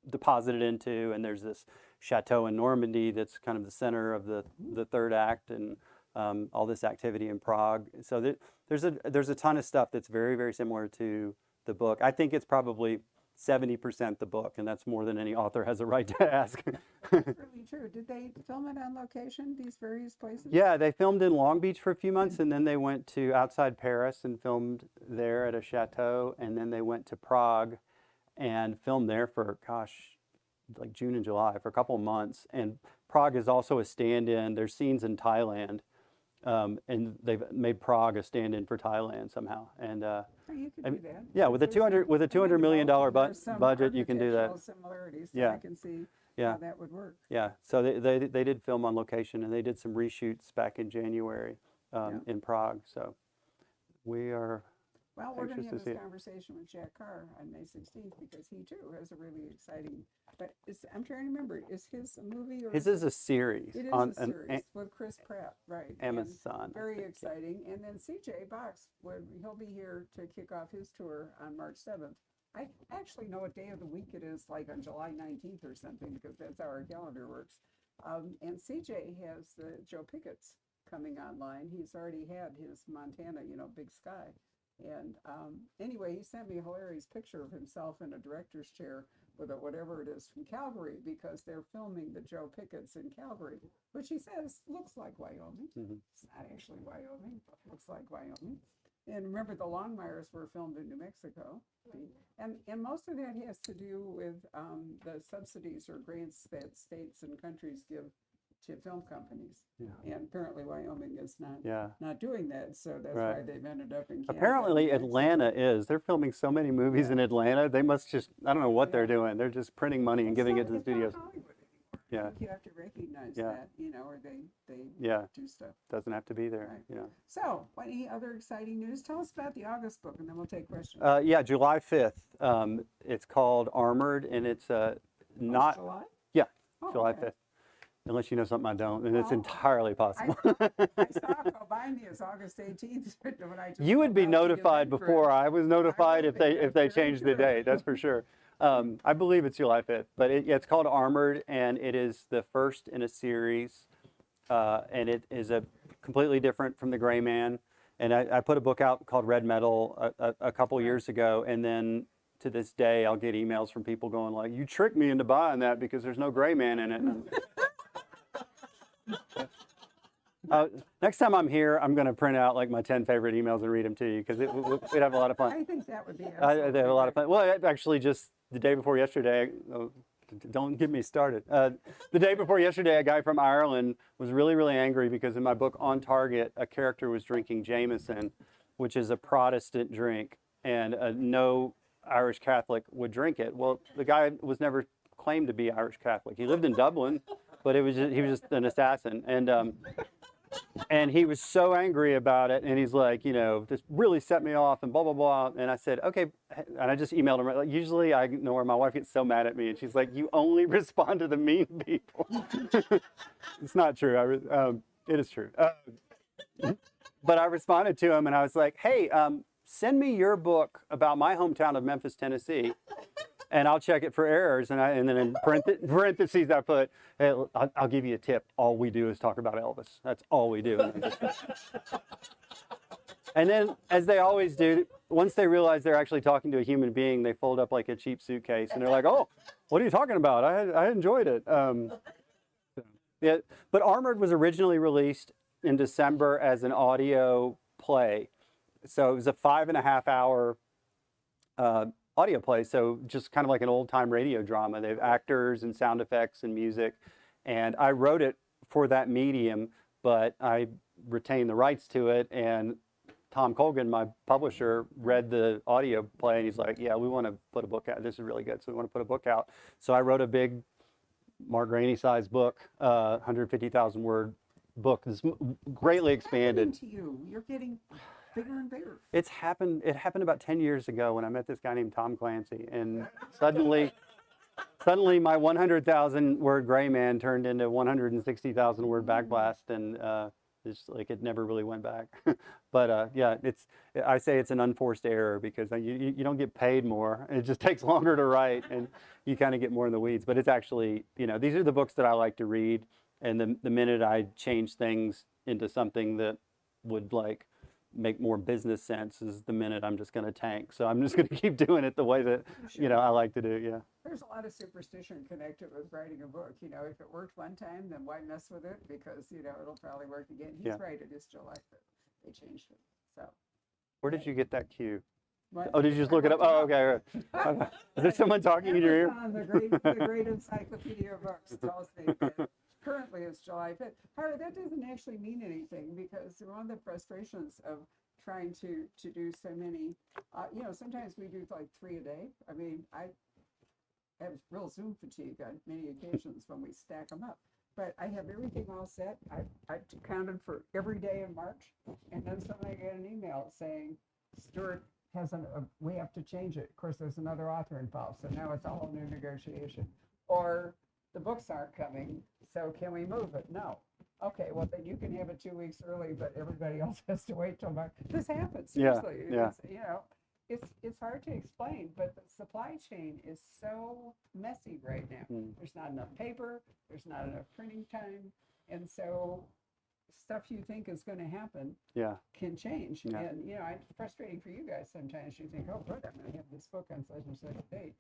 deposited into, and there's this chateau in Normandy that's kind of the center of the third act, and all this activity in Prague. So there's a ton of stuff that's very, very similar to the book. I think it's probably 70% the book, and that's more than any author has a right to ask. That's really true. Did they film it on location, these various places? Yeah, they filmed in Long Beach for a few months, and then they went to outside Paris and filmed there at a chateau, and then they went to Prague and filmed there for, like June and July, for a couple of months. And Prague is also a stand-in. There's scenes in Thailand, and they've made Prague a stand-in for Thailand somehow. And you could do that. yeah, with a $200 million budget, you can do that. Similarities, so Yeah. I can see Yeah. how that would work. Yeah, so they did film on location, and they did some reshoots back in January in Prague. So we are Well, we're we're going anxious to to have see this it. conversation with Jack Carr on May 16th because he too has a really exciting. But I'm trying to remember, is his a movie or His is a series it is on a series with Chris Pratt, right? and Amazon. I Very think, yeah. exciting. And then CJ Box, he'll be here to kick off his tour on March 7th. I actually know what day of the week it is, like on July 19th or something, because that's how our calendar works. And CJ has the Joe Pickett's coming online. He's already had his Montana, Big Sky. And anyway, he sent me a hilarious picture of himself in a director's chair with a whatever it is from Calgary, because they're filming the Joe Pickett's in Calgary, which he says looks like Wyoming. It's not actually Wyoming, but looks like Wyoming. And remember, the Longmires were filmed in New Mexico. And most of that has to do with the subsidies or grants that states and countries give to film companies. Yeah. And apparently Wyoming is Yeah. not doing that, so that's Right. why they've ended up in Canada. Apparently and Atlanta Mexico. is. They're filming so many movies Yeah. in Atlanta. They must just, I don't know what they're Yeah. doing. They're just printing money and It's giving not- it to the it's not studios. Hollywood anymore. Yeah. I think you have to recognize Yeah. that, or they Yeah. do stuff. Doesn't have to be there. Right. Yeah. So, any other exciting news? Tell us about the August book, and then we'll take questions. Yeah, July 5th. It's called Armored, and it's not, July? yeah, Oh, July okay. 5th. Unless you know something I don't, and it's Well, entirely possible. I saw it go by me as August 18th. When I just You would be pulled out the notified event before I was notified would if they be. if they That's very changed the true. date. That's for sure. I believe it's July 5th, but it's called Armored, and it is the first in a series, and it is a completely different from the Gray Man. And I put a book out called Red Metal a couple years ago, and then to this day I'll get emails from people going like, "You tricked me into buying that because there's no Gray Man in it." Next time I'm here, I'm going to print out like my 10 favorite emails and read them to you because we'd have a lot of fun. I think that would be They absolutely have a lot of great. fun. Well, actually, just the day before yesterday, don't get me started. The day before yesterday, a guy from Ireland was really, really angry because in my book On Target, a character was drinking Jameson, which is a Protestant drink, and no Irish Catholic would drink it. Well, the guy was never claimed to be Irish Catholic. He lived in Dublin, but he was just an assassin. And he was so angry about it, and he's like, this really set me off, and blah, blah, blah. And I said, okay. And I just emailed him. Like, usually I know where my wife gets so mad at me, and she's like, you only respond to the mean people. It's not true. It is true. But I responded to him, and I was like, hey, send me your book about my hometown of Memphis, Tennessee, and I'll check it for errors. And then in parentheses, I put, hey, I'll give you a tip. All we do is talk about Elvis. That's all we do. And then, as they always do, once they realize they're actually talking to a human being, they fold up like a cheap suitcase, and they're like, oh, what are you talking about? I enjoyed it. Yeah, but Armored was originally released in December as an audio play. So it was a 5.5 hour audio play, so just kind of like an old-time radio drama. They have actors and sound effects and music, and I wrote it for that medium, but I retained the rights to it, and Tom Colgan, my publisher, read the audio play, and he's like, yeah, we want to put a book out. This is really good, so we want to put a book out. So I wrote a big Mark Greaney-sized book, 150,000 word book. It's greatly expanded. What's happening to you? You're getting bigger and bigger. It happened about 10 years ago when I met this guy named Tom Clancy, and suddenly my 100,000 word Gray Man turned into 160,000 word Backblast, and it's like it never really went back. But yeah, I say it's an unforced error because you don't get paid more. It just takes longer to write, and you kind of get more in the weeds. But it's actually, these are the books that I like to read, and the minute I change things into something that would like make more business sense is the minute I'm just going to tank. So I'm just going to keep doing it the way that I like to do. Yeah. There's a lot of superstition connected with writing a book. If it worked one time, then why mess with it? Because it'll probably work again. He's right. It is July 5th. They changed it. So. Where did you get that cue? What? Oh, did you just look it up? Oh, okay. Right. Is there someone talking in your ear? On the great encyclopedia of books tells me that currently it's July 5th. However, that doesn't actually mean anything because one of the frustrations of trying to do so many, sometimes we do like 3 a day. I mean, I have real Zoom fatigue on many occasions when we stack them up. But I have everything all set. I counted for every day in March, and then suddenly I get an email saying, Stuart we have to change it. Of course, there's another author involved, so now it's a whole new negotiation. Or the books aren't coming, so can we move it? No. Okay, well then you can have it 2 weeks early, but everybody else has to wait till March. This happens, Yeah, seriously. yeah. It's, you know, it's hard to explain, but the supply chain is so messy right now. There's not enough paper, there's not enough printing time, and so stuff you think is going to happen Yeah. can change. Yeah. And, you know, it's frustrating for you guys sometimes. You think, oh, good, I'm going to have this book on such and such a date.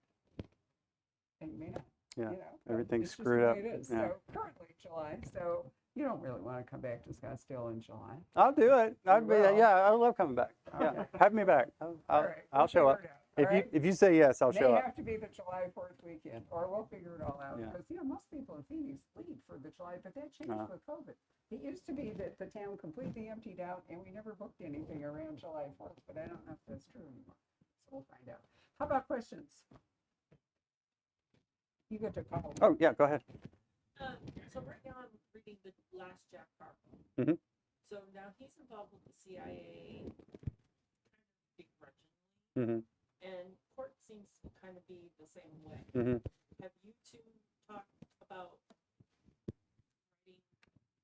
And you may not. Yeah. You know, Everything's it's just screwed the up. way it is. Yeah. So currently July. So you don't really want to come back to Scottsdale in July. I'll do it. I'd be, will? yeah, I love coming back. Yeah, Okay. have me back. All I'll right, I'll we'll show up. figure it out, all right? If you say yes, I'll May show up. have to be the July 4th weekend, or we'll figure it all out. Yeah. Because, you know, most people in Phoenix leave for the July, but that changed Uh-huh. with COVID. It used to be that the town completely emptied out and we never booked anything around July 4th, but I don't know if that's true anymore. So we'll find out. How about questions? You get to call. Oh yeah, go ahead. So right now I'm reading the last Jack Harper. Mhm. So now he's involved with the CIA, kind of begrudgingly, hmm and Court seems to kind of be the same way. hmm Have you two talked about writing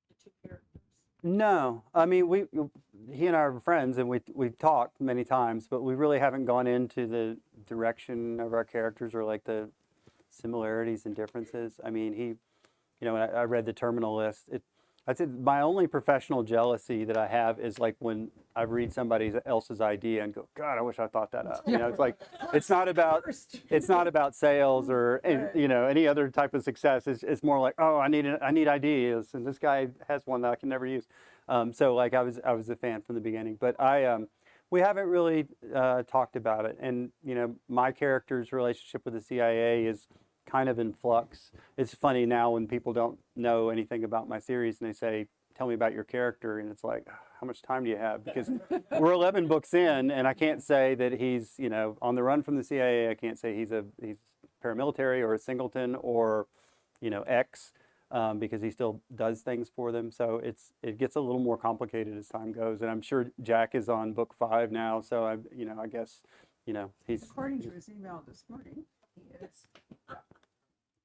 the two characters? No, I mean he and I are friends, and we've talked many times, but we really haven't gone into the direction of our characters or like the similarities and differences. I mean, he, you know, when I read the terminal list, I'd say my only professional jealousy that I have is like when I read somebody else's idea and go, God, I wish I thought that up. You know, it's like it's not about sales or you know, any other type of success. It's more like, oh, I need ideas, and this guy has one that I can never use. So like I was a fan from the beginning, but we haven't really talked about it. And you know, my character's relationship with the CIA is kind of in flux. It's funny now when people don't know anything about my series and they say, tell me about your character, and it's like, how much time do you have? Because we're 11 books in, and I can't say that he's, you know, on the run from the CIA. I can't say he's paramilitary or a singleton or, you know, X, because he still does things for them. So it gets a little more complicated as time goes, and I'm sure Jack is on book 5 now. So I guess, you know, he's According to his email this morning, he is.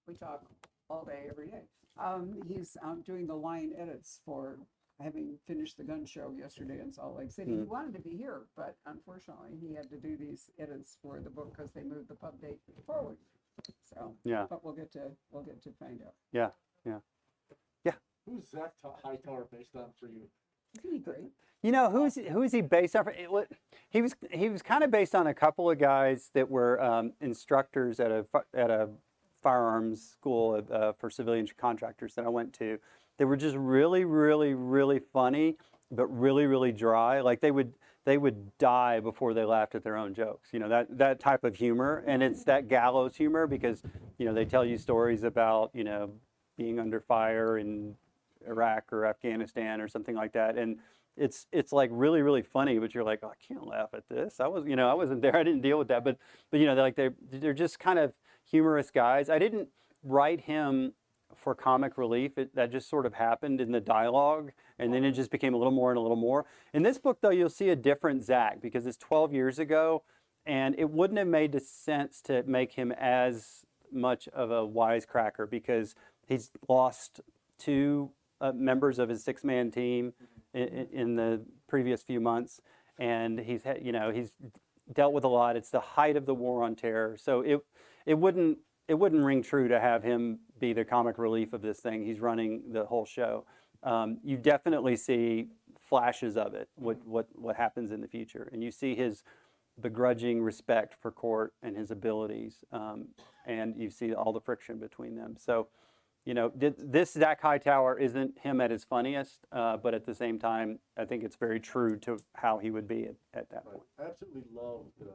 We talk all day, every day. He's doing the line edits for having finished the gun show yesterday in Salt Lake City. He wanted to be here, but unfortunately he had to do these edits for the book because they moved the pub date forward. So yeah, but we'll get to find out. yeah. Who's Zach Hightower based on for you? Isn't he great? You know, who's he based on? He was kind of based on a couple of guys that were instructors at a firearms school for civilian contractors that I went to. They were just really, really, really funny, but really, really dry. Like they would die before they laughed at their own jokes. You know, that type of humor, and it's that gallows humor because, you know, they tell you stories about, you know, being under fire in Iraq or Afghanistan or something like that, and it's like really, really funny, but you're like, oh, I can't laugh at this. I wasn't there. I didn't deal with that. But you know, they're just kind of humorous guys. I didn't write him for comic relief. That just sort of happened in the dialogue, and then it just became a little more and a little more. In this book, though, you'll see a different Zach because it's 12 years ago, and it wouldn't have made sense to make him as much of a wisecracker because he's lost 2 members of his 6-man team in the previous few months, and he's dealt with a lot. It's the height of the war on terror, so it wouldn't ring true to have him be the comic relief of this thing. He's running the whole show. You definitely see flashes of it, what happens in the future, and you see his begrudging respect for Court and his abilities, and you see all the friction between them. So, you know, this Zach Hightower isn't him at his funniest, but at the same time, I think it's very true to how he would be at that point. I absolutely love the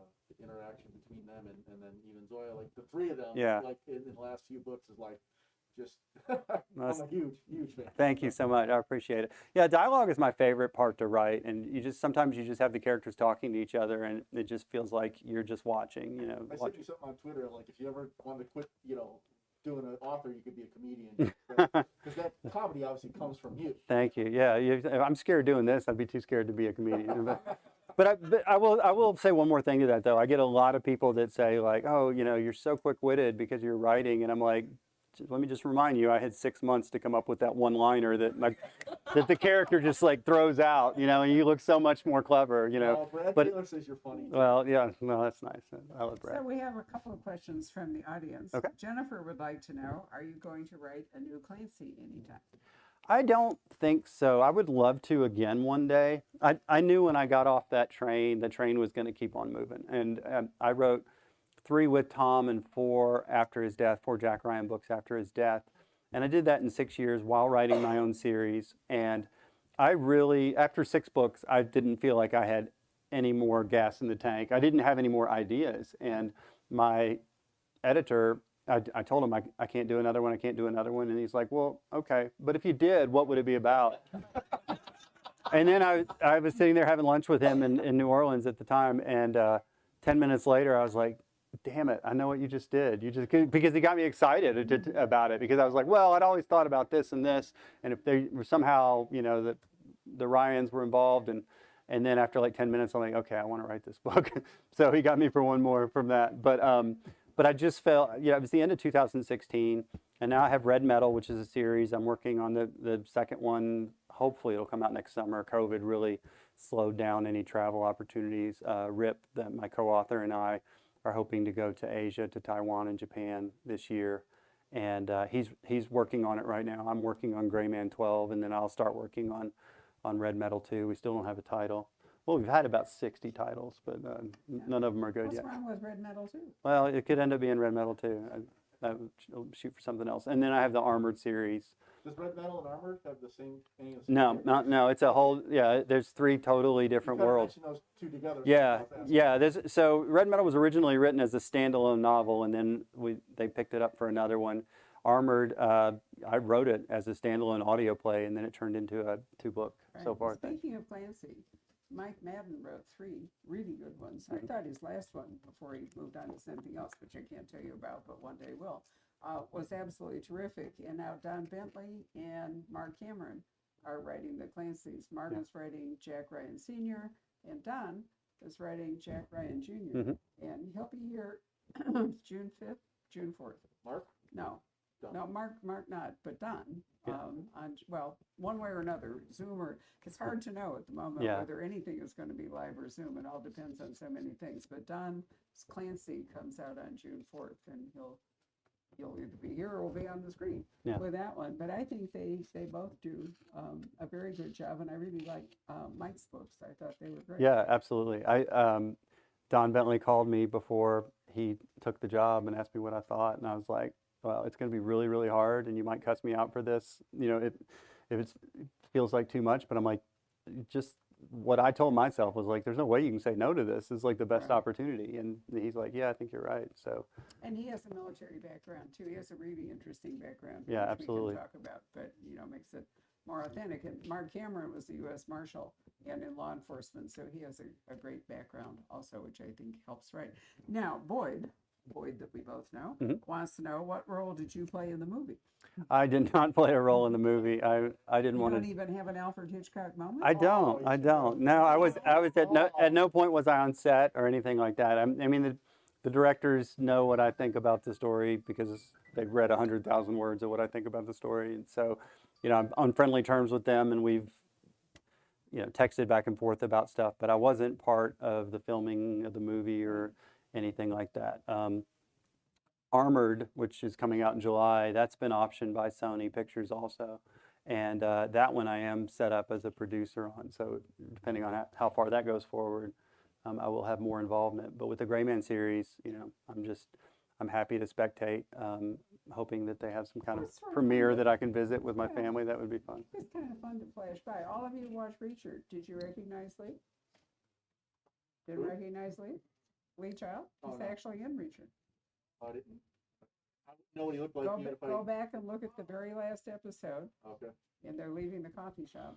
interaction between them and then even Zoya. Like the 3 of them, Yeah. like in the last few books is like just I'm a huge fan. Thank you so much. I appreciate it. Yeah, dialogue is my favorite part to write, and sometimes you just have the characters talking to each other, and it just feels like you're just watching. You know, I sent you something on Twitter, like if you ever want to quit, you know, doing an author, you could be a comedian. Because that comedy obviously comes from you. Thank you. Yeah, I'm scared doing this. I'd be too scared to be a comedian. But I will say one more thing to that though. I get a lot of people that say like, oh, you're so quick-witted because you're writing, and I'm like, let me just remind you, I had 6 months to come up with that one-liner that the character just like throws out, and you look so much more clever, Well, Brad but- Taylor says you're funny. Well, yeah, no, that's nice. I love So Brad. we have a couple of questions from the audience. Okay. Jennifer would like to know, are you going to write a new Clancy anytime? I don't think so. I would love to again one day. I knew when I got off that train, the train was going to keep on moving. And I wrote 3 with Tom and 4 after his death, 4 Jack Ryan books after his death. And I did that in 6 years while writing my own series. And I really, after 6 books, I didn't feel like I had any more gas in the tank. I didn't have any more ideas. And my editor, I told him I can't do another one. I can't do another one. And he's like, well, okay. But if you did, what would it be about? And then I was sitting there having lunch with him in New Orleans at the time. And 10 minutes later, I was like, damn it, I know what you just did. Because he got me excited about it. Because I was like, well, I'd always thought about this and this. And if they were somehow, the Ryans were involved. And then after like 10 minutes, I'm like, okay, I want to write this book. So he got me for one more from that. But I just felt, it was the end of 2016, and now I have Red Metal, which is a series. I'm working on the second one. Hopefully it'll come out next summer. COVID really slowed down any travel opportunities. Rip, my co-author, and I are hoping to go to Asia, to Taiwan and Japan this year. And he's working on it right now. I'm working on Gray Man 12, and then I'll start working on Red Metal 2. We still don't have a title. Well, we've had about 60 titles, but none of them are good What's yet. wrong with Red Metal too? Well, it could end up being Red Metal too. I would shoot for something else. And then I have the Armored series. Does Red Metal and Armored have the same thing? As No. It's a whole, there's 3 totally different you worlds. mentioned those 2 together. Yeah. So Red Metal was originally written as a standalone novel, and then they picked it up for another one. Armored, I wrote it as a standalone audio play, and then it turned into a 2-book so far. Speaking of Clancy, Mike Madden wrote 3 really good ones. I thought his last one, before he moved on to something else, which I can't tell you about, but one day will, was absolutely terrific. And now Don Bentley and Mark Cameron are writing the Clancy's. Mark is writing Jack Ryan Sr., and Don is writing Jack Ryan Jr. Mhm. And he'll be here June 5th, June 4th. Mark? No. Don. No, Mark not, but Don. Yeah. One way or another, Zoom or, it's hard to know at the moment Yeah. whether anything is going to be live or Zoom. It all depends on so many things. But Don Clancy comes out on June 4th, and he'll either be here or will be on the screen with that one. But I think they both do a very good job, and I really like Mike's books. I thought they were great. Yeah, absolutely. Don Bentley called me before he took the job and asked me what I thought, and I was like, well, it's going to be really, really hard, and you might cuss me out for this, if it feels like too much. But I'm like, just what I told myself was like, there's no way you can say no to this. It's like the best Right. opportunity. And he's like, yeah, I think you're right. So And he has a military background too. He has a really interesting background. Yeah, which absolutely. We can talk about, but makes it more authentic. And Mark Cameron was the U.S. Marshal and in law enforcement, so he has a great background also, which I think helps. Right now, Boyd, that we both know, wants to know, what role did you play in the movie? I did not play a role in the movie. I didn't You want don't to. even have an Alfred Hitchcock moment. I don't. No, I was at no point was I on set or anything like that. I mean, the directors know what I think about the story because they've read 100,000 words of what I think about the story, and so, I'm on friendly terms with them, and we've, texted back and forth about stuff. But I wasn't part of the filming of the movie or anything like that. Armored, which is coming out in July, that's been optioned by Sony Pictures also. And that one I am set up as a producer on. So depending on how far that goes forward, I will have more involvement. But with the Gray Man series, I'm happy to spectate, hoping that they have some kind of That's sort of premiere fun. that I can visit with my Yeah. family. That would be fun. It's kind of fun to flash by. All of you watch Reacher. Did you recognize Lee? Didn't recognize Lee? Lee Child? Oh, He's no. actually in Reacher. I didn't know what he looked like. Go, even if I go didn't- back and look at the very last episode, Okay. and they're leaving the coffee shop.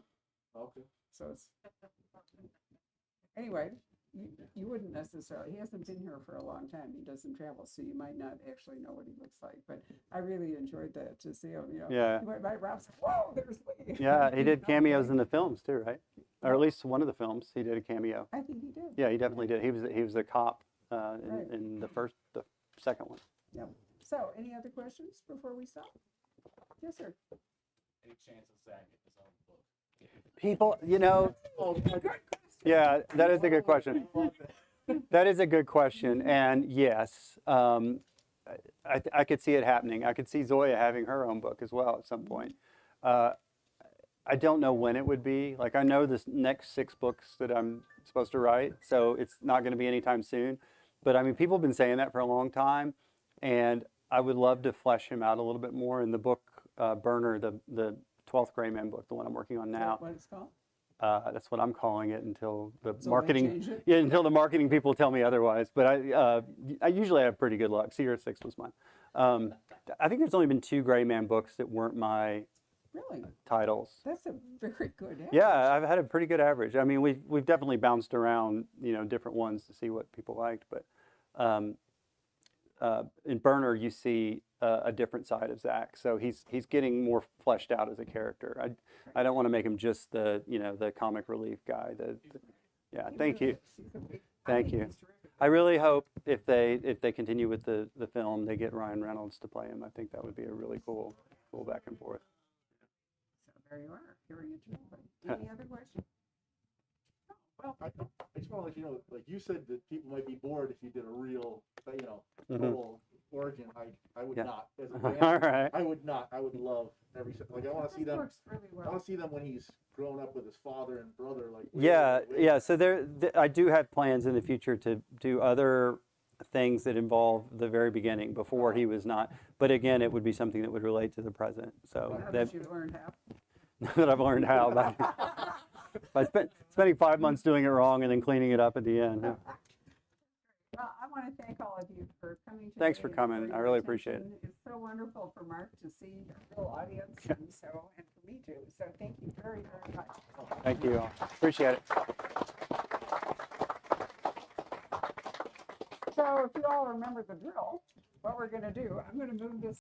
Okay. So it's anyway. You wouldn't necessarily. He hasn't been here for a long time. He doesn't travel, so you might not actually know what he looks like. But I really enjoyed that to see him. Yeah. He went by Rob's. Whoa, there's Lee. Yeah, he did cameos in the films too, right? or at least one of the films. He did a cameo. I think he did. Yeah, he definitely did. He was a cop Right. in the second one. Yep. So, any other questions before we stop? Yes, sir. Any chance of Zach getting his own book? People, you know, Oh, yeah, that is a good question. That is a good question, and yes, I could see it happening. I could see Zoya having her own book as well at some point. I don't know when it would be. Like, I know this next 6 books that I'm supposed to write, so it's not going to be anytime soon. But I mean, people have been saying that for a long time, and I would love to flesh him out a little bit more in the book Burner, the 12th Gray Man book, the one I'm working on Is that now. what it's called? That's what I'm calling it until the So they marketing, change it? yeah, until the marketing people tell me otherwise. But I usually have pretty good luck. Sierra 6 was mine. I think there's only been 2 Gray Man books that weren't my Really? titles. That's a very good average. Yeah, I've had a pretty good average. I mean, we've definitely bounced around, you know, different ones to see what people liked. But in Burner, you see a different side of Zach. So he's getting more fleshed out as a character. I don't want to make him just the, you know, the comic relief guy. Yeah, He thank really you. is. He's a big- I Thank think you. he's terrific. I really hope if they continue with the film, they get Ryan Reynolds to play him. I think that would be a really cool back and forth. So there you are, hearing it terrific. Any other questions? Oh, well, I just want to let you know, like you said, that people might be bored if you did a real, you know, Mhm. total origin. I would Yeah. not. As a All fan, right. I would not. I would love like I want to see this them. works really I want well. to see them when he's grown up with his father and brother. Like Yeah, way yeah. So I do have plans in the future to do other things that involve the very beginning before he was not. But again, it would be something that would relate to the present. So Now that, that you've learned how. that I've learned how. By spending 5 months doing it wrong and then cleaning it up at the end. Yeah. Well, I want to thank all of you for coming today. Thanks for and coming. your I really appreciate it. attention. It's so wonderful for Mark to see a real audience and for me too. So thank you very, very much. Thank you all. Appreciate it. So if you all remember the drill, what we're going to do, I'm going to move this